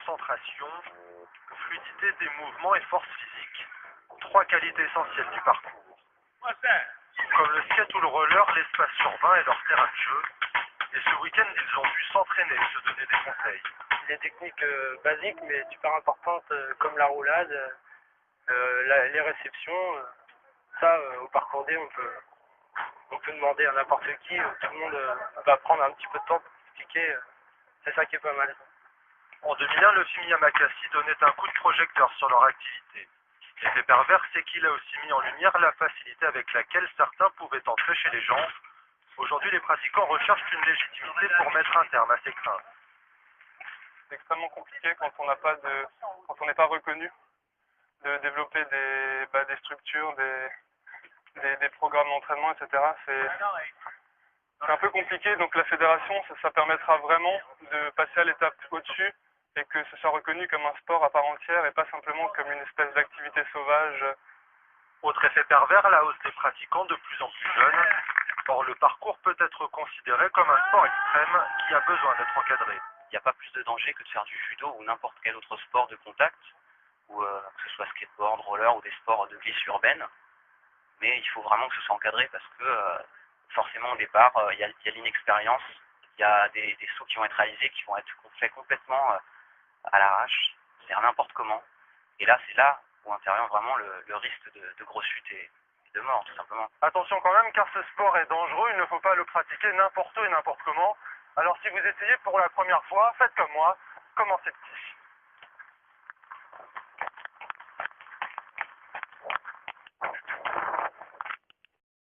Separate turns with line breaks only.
Concentration, fluidité des mouvements et force physique. Trois qualités essentielles du parcours. Comme le skate ou le roller, l'espace urbain est leur terrain de jeu. Et ce week-end, ils ont pu s'entraîner et se donner des conseils.
Des techniques basiques mais super importantes comme la roulade, les réceptions. Au parcours D, on peut demander à n'importe qui. Tout le monde va prendre un petit peu de temps pour expliquer. C'est ça qui est pas mal.
En 2001, le film Yamakasi donnait un coup de projecteur sur leur activité. L'effet pervers, c'est qu'il a aussi mis en lumière la facilité avec laquelle certains pouvaient entrer chez les gens. Aujourd'hui, les pratiquants recherchent une légitimité pour mettre un terme à ces craintes.
C'est extrêmement compliqué quand on n'est pas reconnu, de développer des structures, des programmes d'entraînement, etc. C'est un peu compliqué, donc la fédération, ça permettra vraiment de passer à l'étape au-dessus et que ce soit reconnu comme un sport à part entière et pas simplement comme une espèce d'activité sauvage.
Autre effet pervers, la hausse des pratiquants de plus en plus jeunes. Or, le parcours peut être considéré comme un sport extrême qui a besoin d'être encadré.
Il n'y a pas plus de danger que de faire du judo ou n'importe quel autre sport de contact, ou que ce soit skateboard, roller ou des sports de glisse urbaine. Mais il faut vraiment que ce soit encadré parce que forcément au départ, il y a l'inexpérience, il y a des sauts qui vont être réalisés, qui vont être faits complètement à l'arrache, c'est-à-dire n'importe comment. Et là, c'est là où intervient vraiment le risque de grosses chutes et de mort, tout simplement.
Attention quand même, car ce sport est dangereux, il ne faut pas le pratiquer n'importe où et n'importe comment. Alors si vous essayez pour la première fois, faites comme moi, commencez petit.